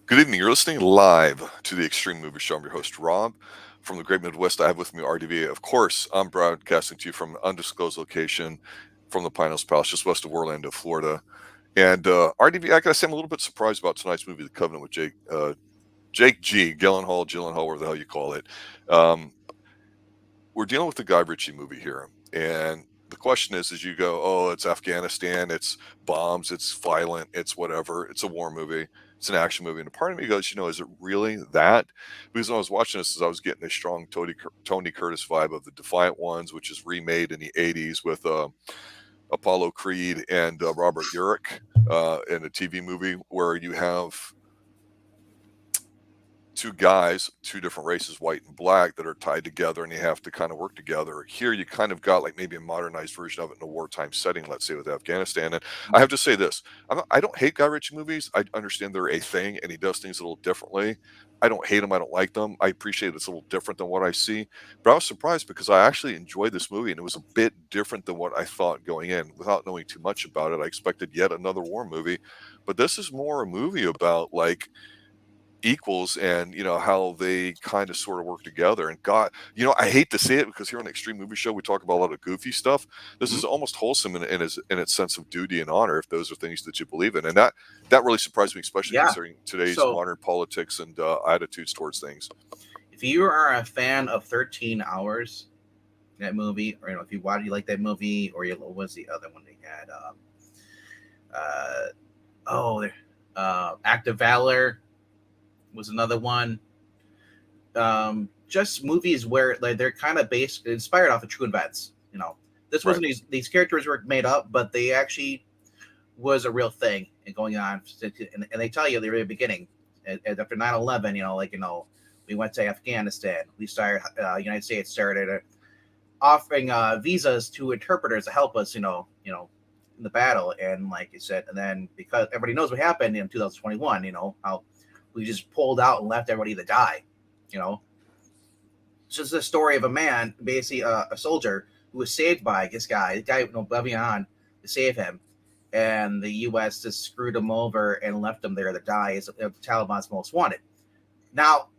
Good evening. You're listening live to the Extreme Movie Show. I'm your host, Rob. From the great Midwest, I have with me RDV. Of course, I'm broadcasting to you from an undisclosed location from the Pine Hills Palace, just west of Orlando, Florida. And RDV, I gotta say, I'm a little bit surprised about tonight's movie, The Covenant, with Jake G. Gyllenhaal, whatever the hell you call it. Um, we're dealing with the Guy Ritchie movie here, and the question is, as you go, oh, it's Afghanistan, it's bombs, it's violent, it's whatever, it's a war movie, it's an action movie, and a part of me goes, is it really that? Because when I was watching this, I was getting a strong Tony Curtis vibe of the Defiant Ones, which is remade in the '80s with Apollo Creed and Robert Urich in a TV movie where you have two guys, two different races, white and black, that are tied together and you have to kind of work together. Here, you kind of got like maybe a modernized version of it in a wartime setting, let's say with Afghanistan. And I have to say this: I don't hate Guy Ritchie movies. I understand they're a thing and he does things a little differently. I don't hate them. I don't like them. I appreciate it's a little different than what I see. But I was surprised because I actually enjoyed this movie and it was a bit different than what I thought going in. Without knowing too much about it, I expected yet another war movie. But this is more a movie about like equals and how they kind of sort of work together. And God, I hate to say it because here on the Extreme Movie Show we talk about a lot of goofy stuff. This Mhm. is almost wholesome in its sense of duty and honor, if those are things that you believe in. And that really surprised me, especially Yeah. considering today's So modern politics and attitudes towards things. if you are a fan of 13 Hours, that movie, or if you like that movie, or what was the other one they had? Uh, oh, Act of Valor was another one. Just movies where like they're kind of based, inspired off of true events. This Right. wasn't these characters were made up, but they actually was a real thing and going on. And they tell you at the very beginning, after 9/11, we went to Afghanistan. We started, United States started offering visas to interpreters to help us, in the battle. And like you said, and then because everybody knows what happened in 2021, how we just pulled out and left everybody to die. You know, it's just a story of a man, basically a soldier who was saved by this guy. The guy, above and on to save him, and the U.S. just screwed him over and left him there to die as the Taliban's most wanted. Now,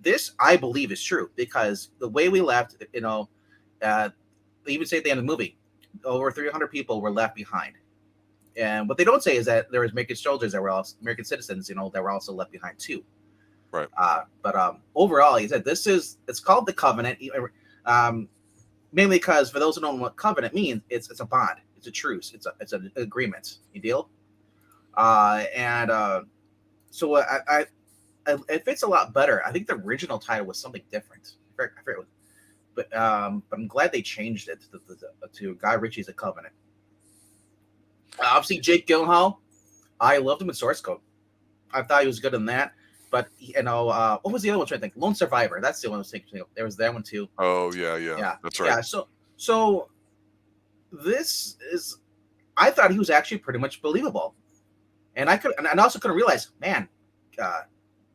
this I believe is true because the way we left, they even say at the end of the movie, over 300 people were left behind. And what they don't say is that there was American soldiers that were also American citizens, that were also left behind too. Right. But overall, he said it's called the Covenant, mainly because for those who don't know what covenant means, it's a bond, it's a truce, it's an agreement. You deal, and so it fits a lot better. I think the original title was something different. I forget what, but I'm glad they changed it to Guy Ritchie's A Covenant. Obviously, Jake Gyllenhaal, I loved him in Source Code. I thought he was good in that. But what was the other one? I think Lone Survivor. That's the one I was thinking. There was that one too. Oh, yeah, Yeah, that's right. yeah. So this is. I thought he was actually pretty much believable, and I also couldn't realize, man,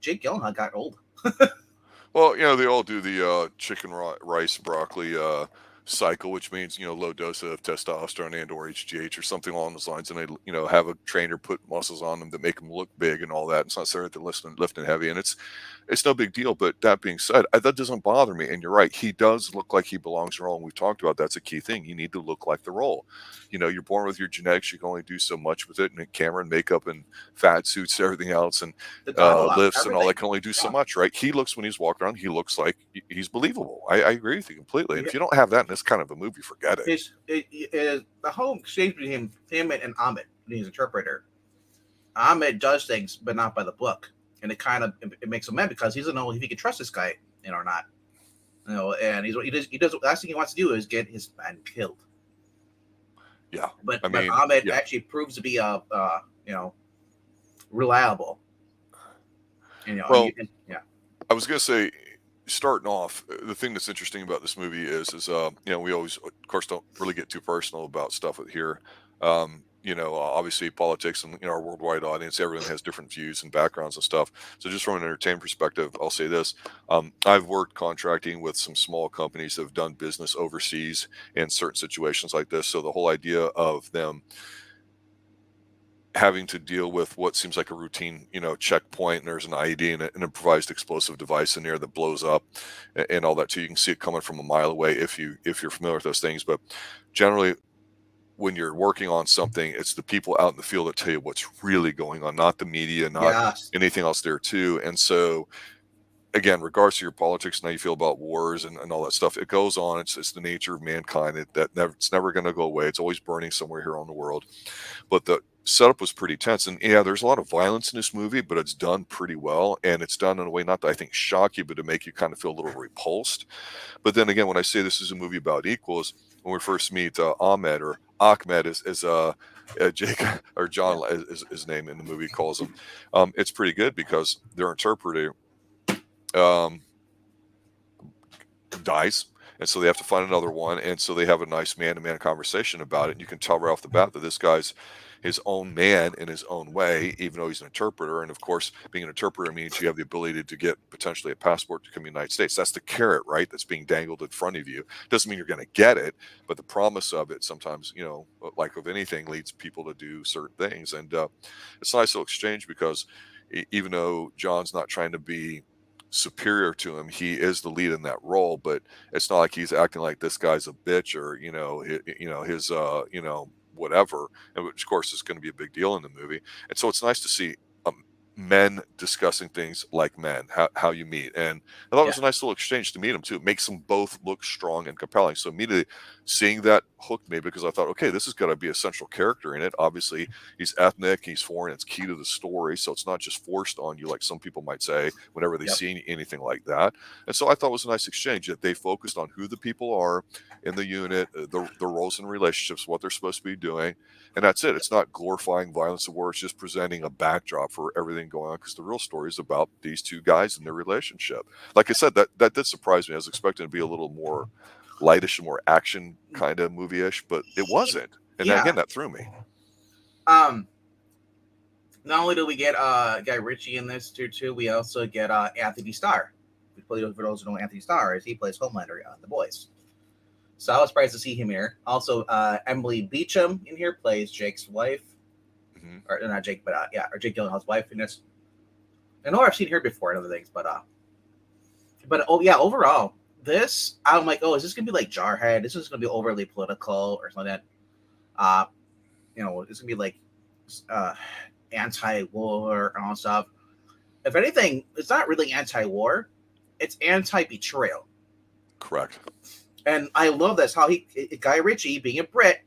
Jake Gyllenhaal got old. Well, they all do the chicken rice broccoli cycle, which means low dose of testosterone and or HGH or something along those lines, and they have a trainer put muscles on them that make them look big and all that. It's not necessarily that they're lifting heavy, and it's no big deal. But that being said, that doesn't bother me. And you're right, he does look like he belongs in the role, and we've talked about that's a key thing. You need to look like the role. You're born with your genetics. You can only do so much with it, and camera and makeup and fat suits, everything else, and The dialogue, lifts and all everything. that can only do so Yeah. much, right? He looks when he's walking around, he looks like he's believable. I agree with you completely. And Yeah. if you don't have that in this kind of a movie, forget it. The whole exchange between him and Ahmed, his interpreter. Ahmed does things, but not by the book, and it makes him mad because he doesn't know if he can trust this guy, or not. And he does. The last thing he wants to do is get his man killed. Yeah. But I but mean, Ahmed yeah. actually proves to be reliable. Well, Yeah. I was gonna say, starting off, the thing that's interesting about this movie is we always, of course, don't really get too personal about stuff with here. Obviously politics and our worldwide audience, everyone has different views and backgrounds and stuff. So just from an entertainment perspective, I'll say this: I've worked contracting with some small companies that have done business overseas in certain situations like this. So the whole idea of them having to deal with what seems like a routine, checkpoint, and there's an ID and an improvised explosive device in there that blows up, and all that too. You can see it coming from a mile away if you're familiar with those things. But generally, when you're working on something, it's the people out in the field that tell you what's really going on, not the media, not Yes. anything else there too. And so, again, regardless of your politics and how you feel about wars and all that stuff, it goes on. It's the nature of mankind. It's never going to go away. It's always burning somewhere here on the world. But the setup was pretty tense, and yeah, there's a lot of violence in this movie, but it's done pretty well, and it's done in a way not to, I think, shock you, but to make you kind of feel a little repulsed. But then again, when I say this is a movie about equals, when we first meet Ahmed, or Ahmed is Jake, or John Yeah. is his name in the movie calls him, it's pretty good because their interpreter um, dies, and so they have to find another one, and so they have a nice man-to-man conversation about it. And you can tell right off the bat that this guy's his own man in his own way, even though he's an interpreter. And of course, being an interpreter means you have the ability to get potentially a passport to come to the United States. That's the carrot, right? That's being dangled in front of you. Doesn't mean you're going to get it, but the promise of it sometimes, like with anything, leads people to do certain things. And it's a nice little exchange because even though John's not trying to be superior to him, he is the lead in that role, but it's not like he's acting like this guy's a bitch, or his whatever, and which of course is going to be a big deal in the movie. And so it's nice to see men discussing things like men, how you meet. And I thought it Yeah. was a nice little exchange to meet them too. It makes them both look strong and compelling. So immediately seeing that hooked me, because I thought, okay, this has got to be a central character in it. Obviously, he's ethnic, he's foreign, it's key to the story. So it's not just forced on you like some people might say whenever they Yep. see anything like that. And so I thought it was a nice exchange that they focused on who the people are in the unit, the roles and relationships, what they're supposed to be doing. And that's it. It's not glorifying violence of war. It's just presenting a backdrop for everything going on, because the real story is about these two guys and their relationship. Like I said, that did surprise me. I was expecting to be a little more lightish and more action kind of movie-ish, but it wasn't. And Yeah. again, that threw me. Not only do we get Guy Ritchie in this too, we also get Anthony Starr. For those who know Anthony Starr, is he plays Homelander on The Boys. So I was surprised to see him here. Also, Emily Beecham in here plays Jake's wife, or not Jake, but or Jake Gyllenhaal's wife in this. I know I've seen her before and other things, but overall, this I'm like, oh, is this gonna be like Jarhead? This is gonna be overly political or something like that. It's gonna be like anti-war and all that stuff. If anything, it's not really anti-war; it's anti-betrayal. Correct. And I love this how Guy Ritchie, being a Brit,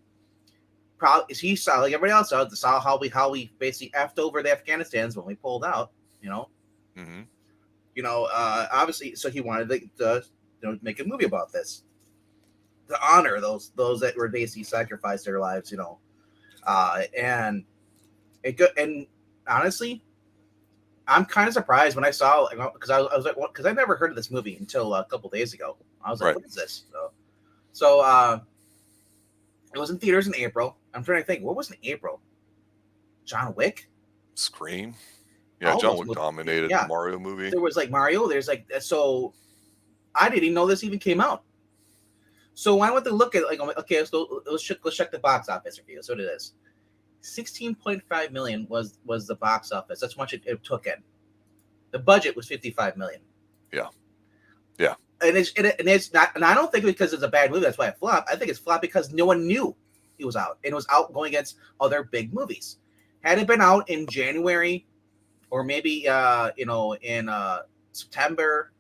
he saw like everybody else saw how we basically effed over the Afghanistans when we pulled out. Obviously, so he wanted to make a movie about this, to honor those that were basically sacrificed their lives. And honestly, I'm kind of surprised when I saw, because I was like, because I never heard of this movie until a couple days ago. I was like, Right. what is this? So it was in theaters in April. I'm trying to think, what was in April? John Wick? Scream. Yeah, All John those Wick movies. dominated Yeah. the Mario movie. There was like Mario. There's like, so I didn't even know this even came out. So when I went to look at, like, okay, so let's check the box office review. So it is 16.5 million was the box office. That's how much it took in. The budget was 55 million. Yeah. And it's not, and I don't think because it's a bad movie that's why it flopped. I think it's flopped because no one knew it was out. And it was out going against other big movies. Had it been out in January or maybe in September,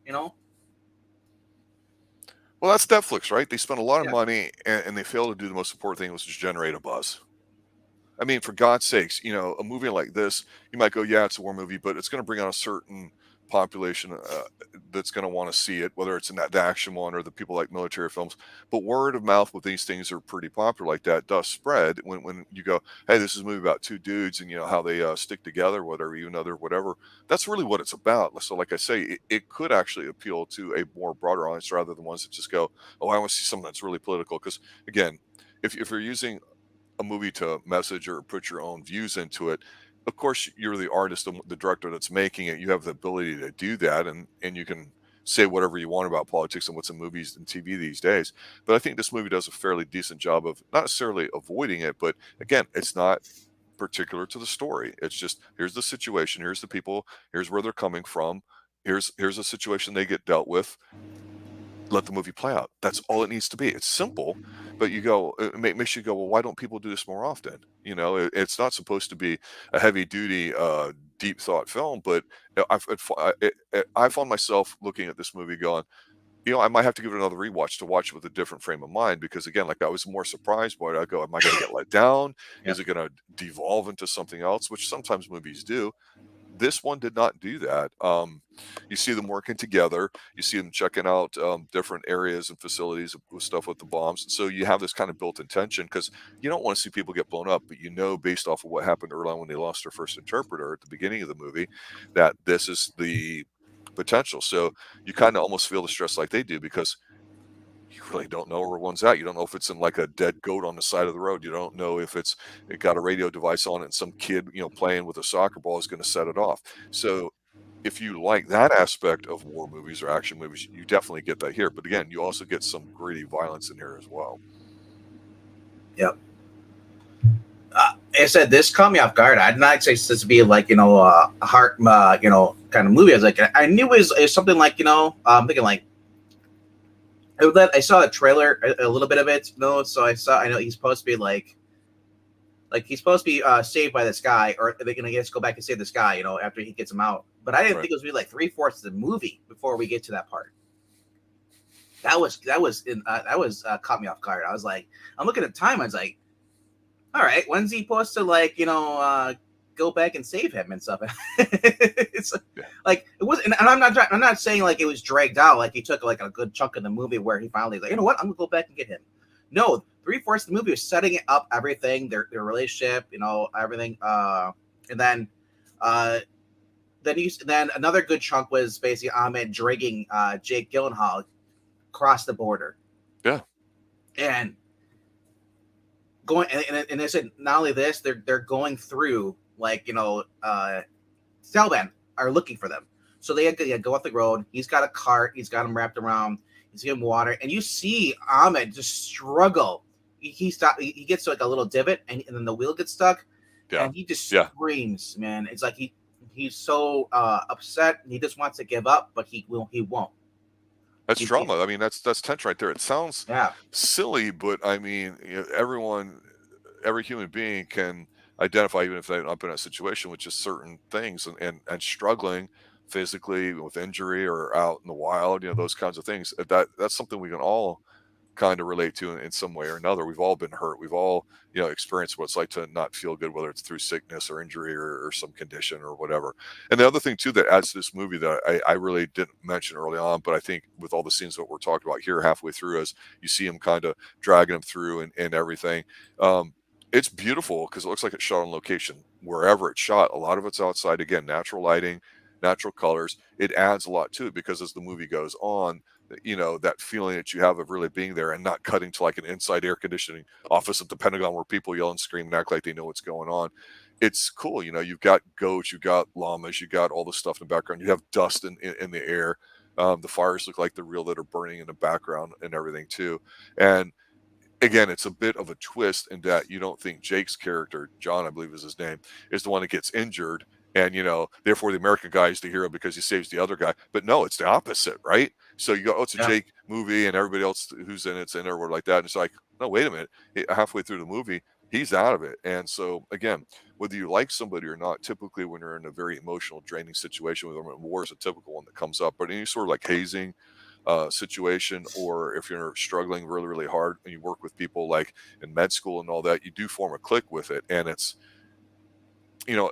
Well, that's Netflix, right? They spent a lot of Yeah. money, and they failed to do the most important thing, was to generate a buzz. I mean, for God's sakes, a movie like this, you might go, yeah, it's a war movie, but it's going to bring out a certain population that's going to want to see it, whether it's in the action one or the people like military films. But word of mouth with these things are pretty popular like that, does spread when you go, hey, this is a movie about two dudes and how they stick together, whatever, even though they're whatever. That's really what it's about. So like I say, it could actually appeal to a more broader audience rather than ones that just go, oh, I want to see something that's really political. Because again, if you're using a movie to message or put your own views into it, of course you're the artist and the director that's making it. You have the ability to do that, and you can say whatever you want about politics and what's in movies and TV these days. But I think this movie does a fairly decent job of not necessarily avoiding it, but again, it's not particular to the story. It's just, here's the situation, here's the people, here's where they're coming from, here's a situation they get dealt with. Let the movie play out. That's all it needs to be. It's simple, but you go, makes you go, well, why don't people do this more often? You know, it's not supposed to be a heavy duty, deep thought film, but I found myself looking at this movie going, you know, I might have to give it another rewatch to watch it with a different frame of mind, because again, like, I was more surprised by it. I go, am I going to get let down? Yeah. Is it going to devolve into something else? Which sometimes movies do. This one did not do that. You see them working together. You see them checking out different areas and facilities with stuff with the bombs. So you have this kind of built-in tension, because you don't want to see people get blown up, but you know, based off of what happened early on when they lost their first interpreter at the beginning of the movie, that this is the potential. So you kind of almost feel the stress like they do, because you really don't know where one's at. You don't know if it's in like a dead goat on the side of the road. You don't know if it got a radio device on it and some kid, you know, playing with a soccer ball is going to set it off. So if you like that aspect of war movies or action movies, you definitely get that here. But again, you also get some gritty violence in here as well. Yep. I said this caught me off guard. I did not expect this to be like, you know, a heart, you know, kind of movie. I was like, I knew it was something like, you know, I'm thinking like, I saw the trailer, a little bit of it, you know, so I know he's supposed to be like he's supposed to be saved by this guy, or they're gonna just go back and save this guy, you know, after he gets him out. But I didn't think it was really like 3/4 of the movie before we get to that part. That was caught me off guard. I was like, I'm looking at the time. I was like, all right, when's he supposed to, like, you know, go back and save him and stuff? It's like it was, and I'm not saying like it was dragged out, like he took like a good chunk of the movie where he finally like, you know what, I'm gonna go back and get him. No, 3/4 of the movie was setting it up, everything, their relationship, you know, everything, and then another good chunk was basically Ahmed dragging Jake Gyllenhaal across the border. Yeah, and going and they said not only this, they're going through, like, you know, Taliban are looking for them, so they go off the road. He's got a cart, he's got him wrapped around, he's giving water, and you see Ahmed just struggle. He gets to like a little divot, and then the wheel gets stuck, and he just screams, man. It's like he's so upset, and he just wants to give up, but he won't. That's trauma. I mean, that's tension right there. It sounds silly, but I mean, you know, every human being can identify, even if they've not been in a situation, with just certain things, and struggling physically with injury or out in the wild, you know, those kinds of things. That's something we can all kind of relate to in some way or another. We've all been hurt. We've all, you know, experienced what it's like to not feel good, whether it's through sickness or injury or some condition or whatever. And the other thing too that adds to this movie that I really didn't mention early on, but I think with all the scenes that we're talking about here halfway through, as you see him kind of dragging him through and everything, it's beautiful because it looks like it's shot on location wherever it's shot. A lot of it's outside, again, natural lighting, natural colors. It adds a lot to it, because as the movie goes on, you know, that feeling that you have of really being there and not cutting to like an inside air conditioning office at the Pentagon where people yell and scream and act like they know what's going on. It's cool. You know, you've got goats, you've got llamas, you got all the stuff in the background. You have dust in the air. The fires look like the real that are burning in the background and everything too. And again, it's a bit of a twist in that you don't think Jake's character, John, I believe is his name, is the one that gets injured. And, you know, therefore the American guy is the hero because he saves the other guy. But no, it's the opposite, right? So you go, oh, it's a Jake movie, and everybody else who's in it's in or whatever like that. And it's like, no, wait a minute. Halfway through the movie, he's out of it. And so, again, whether you like somebody or not, typically when you're in a very emotional, draining situation with them, war is a typical one that comes up. But any sort of like hazing situation, or if you're struggling really, really hard and you work with people like in med school and all that, you do form a clique with it. And it's, you know,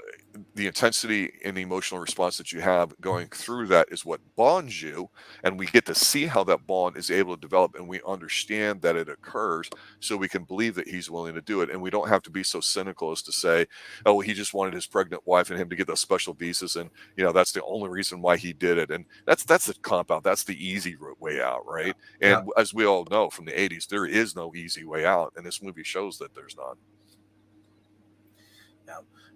the intensity and the emotional response that you have going through that is what bonds you. And we get to see how that bond is able to develop, and we understand that it occurs, so we can believe that he's willing to do it. And we don't have to be so cynical as to say, oh, well, he just wanted his pregnant wife and him to get those special visas, and, you know, that's the only reason why he did it. And that's the cop out. That's the easy way out, right? And as we all know from the 80s, there is no easy way out, and this movie shows that there's none.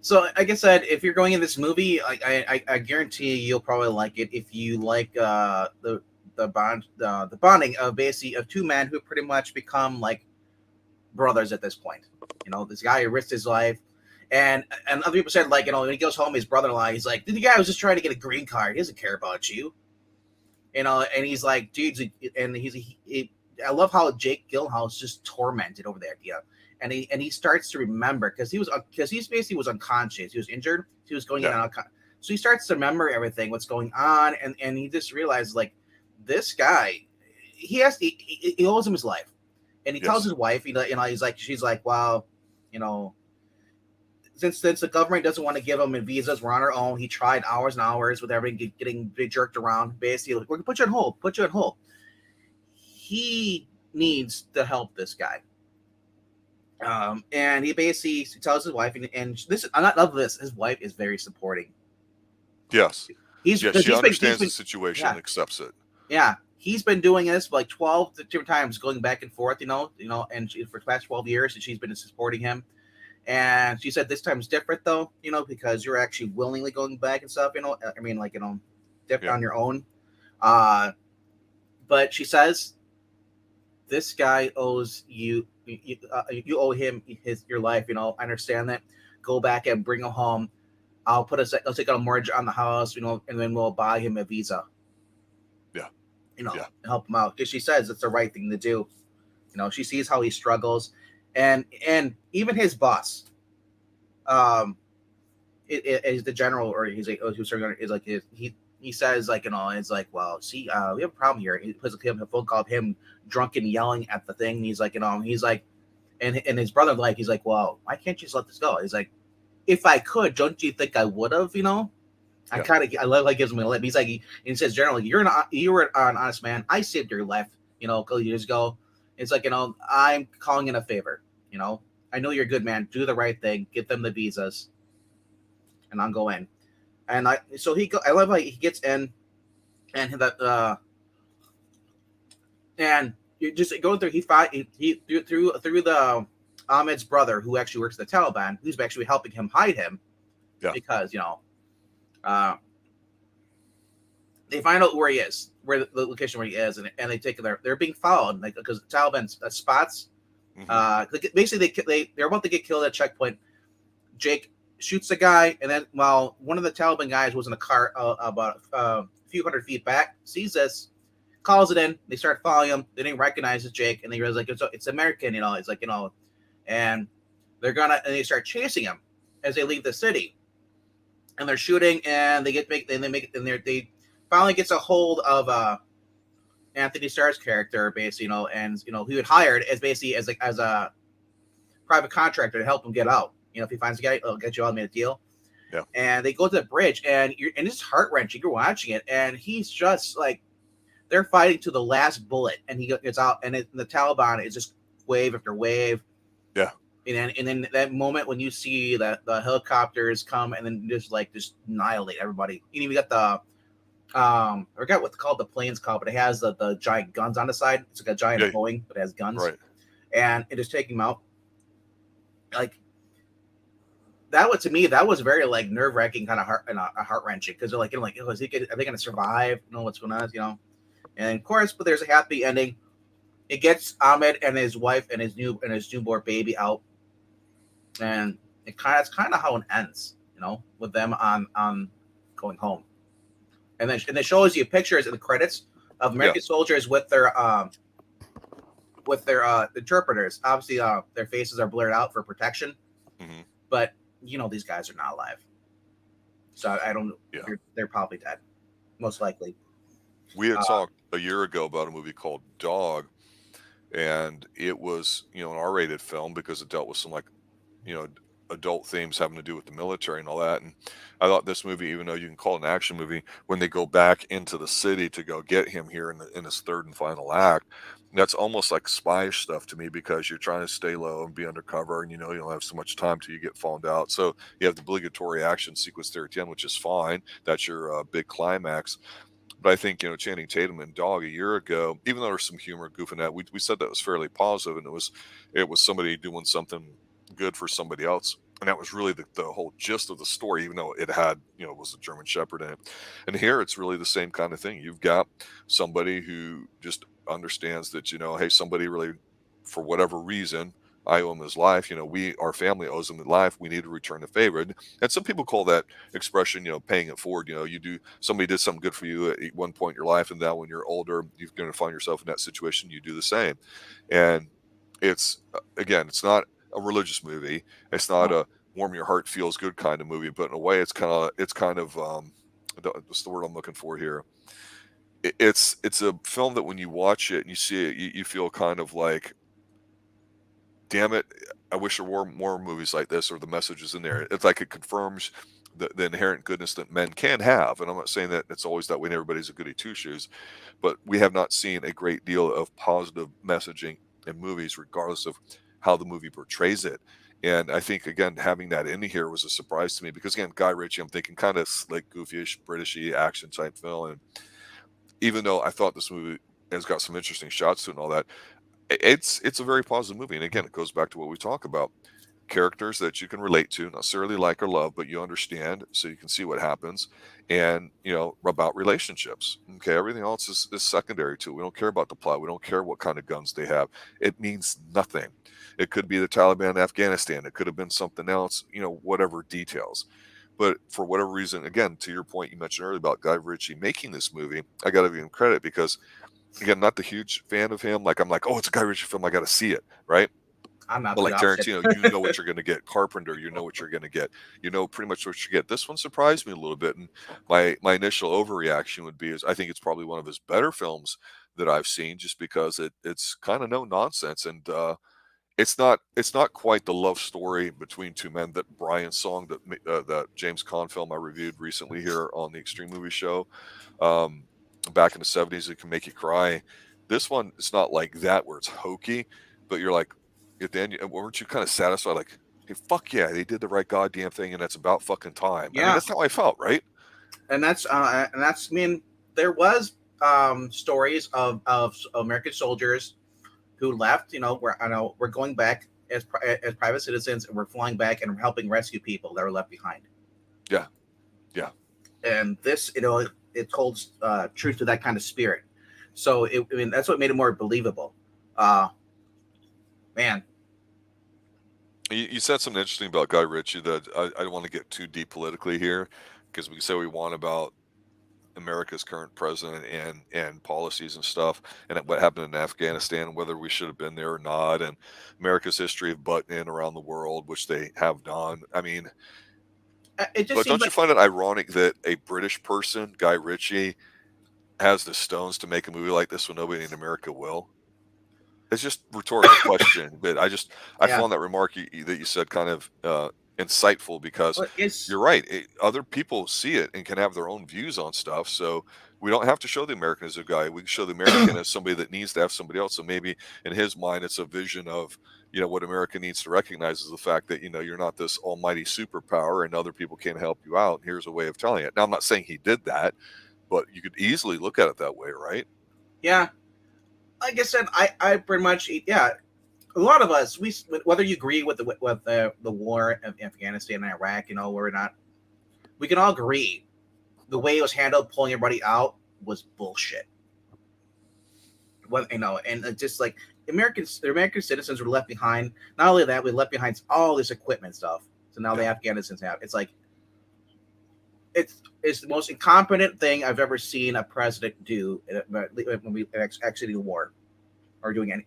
So, like I said, if you're going in this movie, I guarantee you'll probably like it if you like the bonding of basically of two men who pretty much become like brothers at this point. You know, this guy who risked his life, And other people said, like, when he goes home, his brother-in-law, he's like, the guy was just trying to get a green card. He doesn't care about you. And he's like, dude, and I love how Jake Gyllenhaal's just tormented over the idea. And he starts to remember because he's basically was unconscious. He was injured. He was going in and out. So he starts to remember everything, what's going on, and he just realizes, like, this guy, he owes him his life. And he tells his wife, she's like, well, since the government doesn't want to give him visas, we're on our own. He tried hours and hours with everything getting jerked around. Basically, like, we're gonna put you on hold. He needs to help this guy. And he basically tells his wife, and this, I'm not love this. His wife is very supporting. Yes. She understands the situation and accepts it. Yeah. He's been doing this like 12 different times, going back and forth, and for the past 12 years, and she's been supporting him. And she said this time is different, though, because you're actually willingly going back and stuff, different on your own. But she says, this guy owes you, you owe him your life. I understand that. Go back and bring him home. I'll take out a mortgage on the house, and then we'll buy him a visa. Help him out. Because she says it's the right thing to do. She sees how he struggles. And even his boss, is the general, or he's like, he says, like, it's like, well, see, we have a problem here. He puts a phone call of him drunk and yelling at the thing. And he's like, he's like, and his brother, like, he's like, well, why can't you just let this go? He's like, if I could, don't you think I would have? I love like gives him a lip. He's like, he says, generally, you were an honest man. I saved your life, a couple years ago. It's like, I'm calling in a favor. I know you're a good man. Do the right thing. Get them the visas, and I'll go in. And I love how he gets in, and that and you just going through. He through the Ahmed's brother, who actually works at the Taliban, who's actually helping him hide him, because they find out where he is, where the location where he is, and they take they're being followed, like, because the Taliban spots. Basically, they're about to get killed at a checkpoint. Jake shoots the guy, and then while one of the Taliban guys was in a car about a few hundred feet back, sees this, calls it in. They start following him. They didn't recognize it's Jake, and they realize, like, it's American. It's like, and they start chasing him as they leave the city, and they're shooting, and they finally gets a hold of Anthony Starr's character, basically, and he would hired as basically as a private contractor to help him get out. If he finds a guy, he'll get you all made a deal. Yeah. And they go to the bridge, and it's heart wrenching. You're watching it, and he's just like, they're fighting to the last bullet, and he gets out, and the Taliban is just wave after wave. Yeah. And then that moment when you see that the helicopters come and then just annihilate everybody. You even got the I forgot what the plane's called, but it has the giant guns on the side. It's like a giant Boeing, but it has guns. Right. And it is taking them out. Like, to me, that was very, like, nerve-wracking, kind of heart-wrenching, because they're like, are they going to survive? What's going on? And of course, but there's a happy ending. It gets Ahmed and his wife and his newborn baby out, and it's kind of how it ends, with them on going home. And then it shows you pictures in the credits of American soldiers with their interpreters. Obviously, their faces are blurred out for protection, but these guys are not alive. So I don't. Yeah. They're probably dead, most likely. We had talked a year ago about a movie called Dog, and it was an R-rated film because it dealt with some, like, adult themes having to do with the military and all that. And I thought this movie, even though you can call it an action movie, when they go back into the city to go get him here in his third and final act, that's almost like spy stuff to me, because you're trying to stay low and be undercover, and you don't have so much time till you get found out. So you have the obligatory action sequence there at the end, which is fine. That's your big climax. But I think, Channing Tatum in Dog a year ago, even though there's some humor goofing at, we said that was fairly positive, and it was somebody doing something good for somebody else. And that was really the whole gist of the story, even though it had, was a German Shepherd in it. And here it's really the same kind of thing. You've got somebody who just understands that, hey, somebody really, for whatever reason, I owe him his life. Our family owes him his life. We need to return the favor. And some people call that expression, paying it forward. Somebody did something good for you at one point in your life, and now when you're older, you're going to find yourself in that situation. You do the same. And it's, again, it's not a religious movie. It's not No, a warm your heart feels good kind of movie, but in a way, it's kind of what's the word I'm looking for here? It's a film that when you watch it and you see it, you feel kind of like, damn it, I wish there were more movies like this, or the message is in there. It's like it confirms the inherent goodness that men can have. And I'm not saying that it's always that way and everybody's a goody two shoes, but we have not seen a great deal of positive messaging in movies, regardless of how the movie portrays it. And I think, again, having that in here was a surprise to me because, again, Guy Ritchie, I'm thinking kind of slick, goofyish, Britishy action type film. And even though I thought this movie has got some interesting shots to it and all that, it's a very positive movie. And again, it goes back to what we talk about: characters that you can relate to, not necessarily like or love, but you understand, so you can see what happens, and about relationships. Okay, everything else is secondary to it. We don't care about the plot. We don't care what kind of guns they have. It means nothing. It could be the Taliban in Afghanistan. It could have been something else. Whatever details. But for whatever reason, again, to your point you mentioned earlier about Guy Ritchie making this movie, I got to give him credit because, again, not the huge fan of him. Like, I'm like, oh, it's a Guy Ritchie film, I got to see it, right? I'm not But the like opposite. Tarantino, you know what you're going to get. Carpenter, you know what you're going to get. You know pretty much what you get. This one surprised me a little bit, and my initial overreaction would be is I think it's probably one of his better films that I've seen, just because it's kind of no nonsense, and it's not quite the love story between two men that Brian song that James Caan film I reviewed recently here on the Extreme Movie Show, um, back in the '70s. It can make you cry. This one, it's not like that where it's hokey, but you're like, at the end, weren't you kind of satisfied? Like, hey, fuck yeah, they did the right goddamn thing, and that's about fucking time. I mean, Yeah, that's how I felt, right? and that's. I mean, there was stories of American soldiers who left. We're going back as private citizens, and we're flying back and helping rescue people that were left behind. Yeah, yeah. And this, it holds truth to that kind of spirit. So I mean, that's what made it more believable. Uh, Man, You said something interesting about Guy Ritchie that I don't want to get too deep politically here, because we can say we want about America's current president and policies and stuff, and what happened in Afghanistan, whether we should have been there or not, and America's history of butting in around the world, which they have done. I mean, it just but seems don't you like find it ironic that a British person, Guy Ritchie, has the stones to make a movie like this when nobody in America will? It's just a rhetorical question, but I yeah, found that remark that you said kind of insightful, because but it's you're right. Other people see it and can have their own views on stuff. So we don't have to show the American as a guy. We can show the American as somebody that needs to have somebody else. So maybe in his mind, it's a vision of, what America needs to recognize is the fact that, you're not this almighty superpower and other people can't help you out. Here's a way of telling it. Now, I'm not saying he did that, but you could easily look at it that way, right? yeah. Like I said, I pretty much yeah. A lot of us, whether you agree with the war in Afghanistan and Iraq, or not, we can all agree the way it was handled, pulling everybody out, was bullshit. And it's just like the American citizens were left behind. Not only that, we left behind all this equipment stuff. So now the Yeah. Afghanistans have. It's like it's the most incompetent thing I've ever seen a president do when we exiting a war or doing any.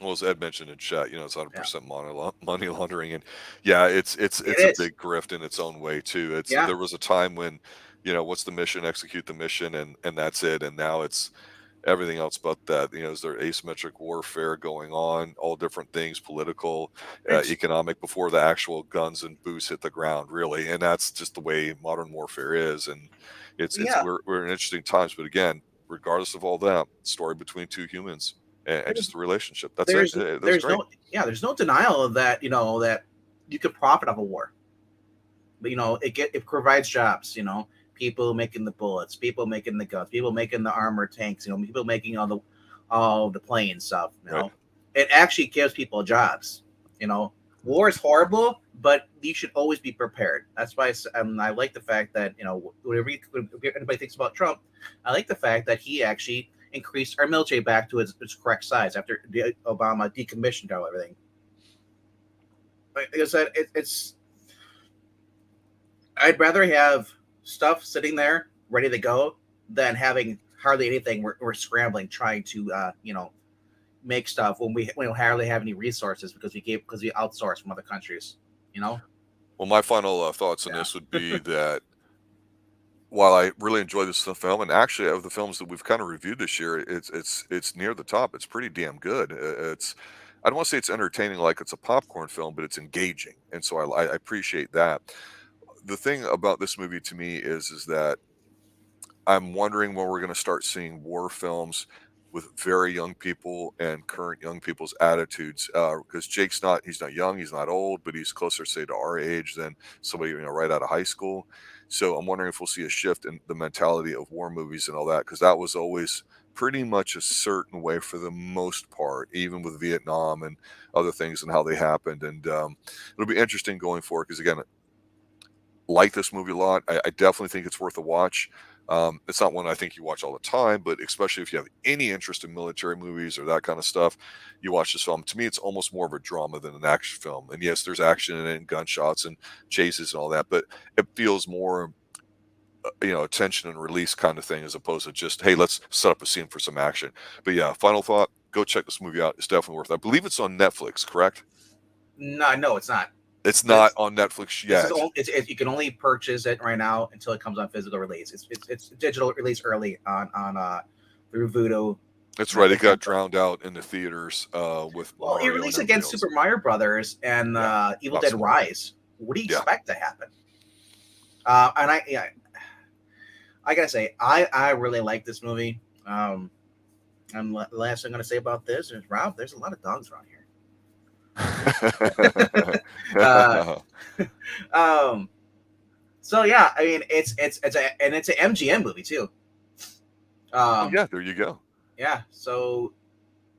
Well, as Ed mentioned in chat, it's Yeah, 100% money laundering, and yeah, it it's a is. big grift in its own way too. Yeah, There was a time when, what's the mission? Execute the mission, and that's it. And now it's everything else but that. Is there asymmetric warfare going on? All different things, political, it's economic, before the actual guns and boots hit the ground, really. And that's just the way modern warfare is. And it's yeah. we're in interesting times. But again, regardless of all that, story between two humans, and just There's the relationship. That's it. there's That's there's great. there's no denial of that. That you could profit off a war, but it provides jobs. People making the bullets, people making the guns, people making the armor tanks. People making all the plane stuff. Right. It actually gives people jobs. War is horrible, but you should always be prepared. That's why I like the fact that whatever anybody thinks about Trump, I like the fact that he actually increased our military back to its correct size after Obama decommissioned everything. like I said, it's. I'd rather have stuff sitting there ready to go than having hardly anything. We're scrambling trying to make stuff when we don't hardly have any resources because we outsource from other countries. You know. Well, my final thoughts on Yeah. this would be that while I really enjoy this film, and actually of the films that we've kind of reviewed this year, it's near the top. It's pretty damn good. It's I don't want to say it's entertaining like it's a popcorn film, but it's engaging, and so I appreciate that. The thing about this movie to me is that I'm wondering when we're going to start seeing war films with very young people and current young people's attitudes. Because he's not young, he's not old, but he's closer, say, to our age than somebody right out of high school. So I'm wondering if we'll see a shift in the mentality of war movies and all that, because that was always pretty much a certain way for the most part, even with Vietnam and other things and how they happened. And it'll be interesting going forward because again, like this movie a lot. I definitely think it's worth a watch. It's not one I think you watch all the time, but especially if you have any interest in military movies or that kind of stuff, you watch this film. To me, it's almost more of a drama than an action film. And yes, there's action in it and gunshots and chases and all that, but it feels more, attention and release kind of thing as opposed to just, hey, let's set up a scene for some action. But yeah, final thought, go check this movie out. It's definitely worth it. I believe it's on Netflix, correct? No, it's not. It's not on Netflix This yet. is you can only purchase it right now until it comes on physical release. It's digital release early on through Voodoo. That's right. It got drowned out in the theaters with Well, it Mario released and against everybody Super Mario Brothers and Evil lots Dead of Rise. What do you Yeah. expect to happen? And I gotta say, I really like this movie. And the last thing I'm gonna say about this is, Rob, there's a lot of dogs around here. So yeah, I mean it's an MGM movie too. Yeah, there you go. Yeah, so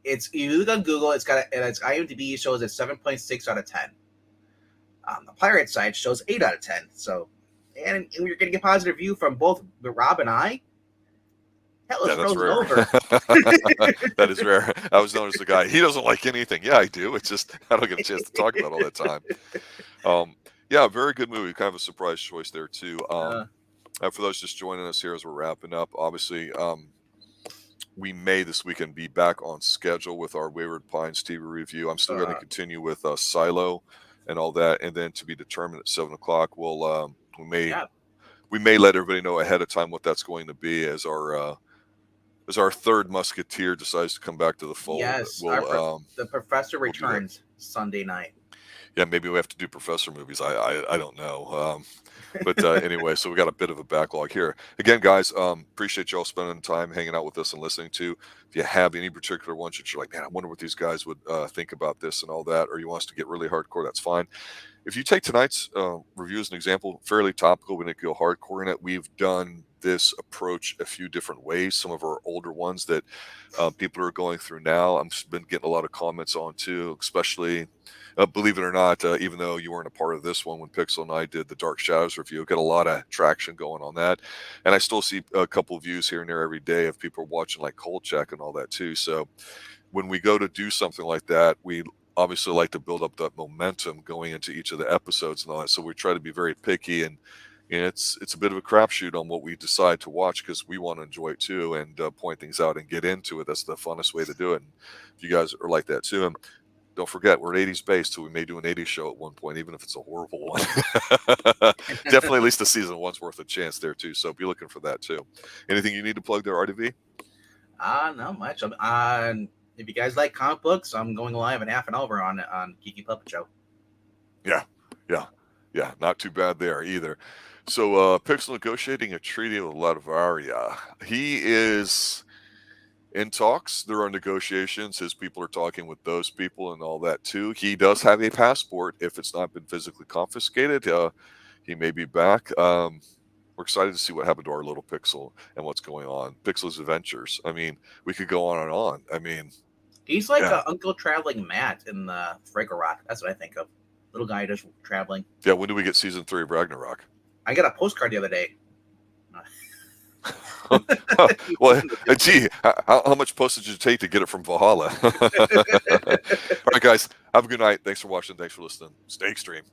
you look on Google, its IMDb shows it 7.6 out of 10. The pirate side shows 8 out of 10. So, and you're getting a positive review from both Rob and I. Hell, it's frozen over. That is rare. I was known as the guy. He doesn't like anything. Yeah, I do. It's just I don't get a chance to talk about it all that time. Yeah, very good movie. Kind of a surprise choice there too. For those just joining us here as we're wrapping up, obviously, we may this weekend be back on schedule with our Wayward Pines TV review. I'm still going to continue with Silo and all that, and then to be determined at 7:00. We may let everybody know ahead of time what that's going to be as our third musketeer decides to come back to the fold. Yes, the professor returns Sunday night. Yeah, maybe we have to do professor movies. I don't know. But anyway, so we got a bit of a backlog here. Again, guys, appreciate y'all spending time hanging out with us and listening to. If you have any particular ones that you're like, man, I wonder what these guys would think about this and all that, or you want us to get really hardcore, that's fine. If you take tonight's review as an example, fairly topical, we didn't go hardcore in it. We've done this approach a few different ways. Some of our older ones that people are going through now, I've been getting a lot of comments on too, especially, believe it or not, even though you weren't a part of this one when Pixel and I did the Dark Shadows review, got a lot of traction going on that. And I still see a couple of views here and there every day of people watching like Cold Check and all that too. So when we go to do something like that, we obviously like to build up that momentum going into each of the episodes and all that. So we try to be very picky, and it's a bit of a crapshoot on what we decide to watch because we want to enjoy it too and point things out and get into it. That's the funnest way to do it. And if you guys are like that too, and don't forget we're 80s based, so we may do an 80s show at one point, even if it's a horrible one. Definitely at least the season one's worth a chance there too. So be looking for that too. Anything you need to plug there, RDV? Not much. If you guys like comic books, I'm going live in half an hour on Geeky Puppet Show. Yeah. Not too bad there either. So Pixel negotiating a treaty with Latvaria. He is in talks. There are negotiations. His people are talking with those people and all that too. He does have a passport. If it's not been physically confiscated, he may be back. We're excited to see what happened to our little Pixel and what's going on. Pixel's adventures. I mean, we could go on and on. I mean, he's like Uncle Traveling Matt in the Fraggle Rock. That's what I think of. Little guy just traveling. Yeah, when do we get season 3 of Ragnarok? I got a postcard the other day. Well, gee, how much postage did it take to get it from Valhalla? All right, guys, have a good night. Thanks for watching. Thanks for listening. Stay extreme.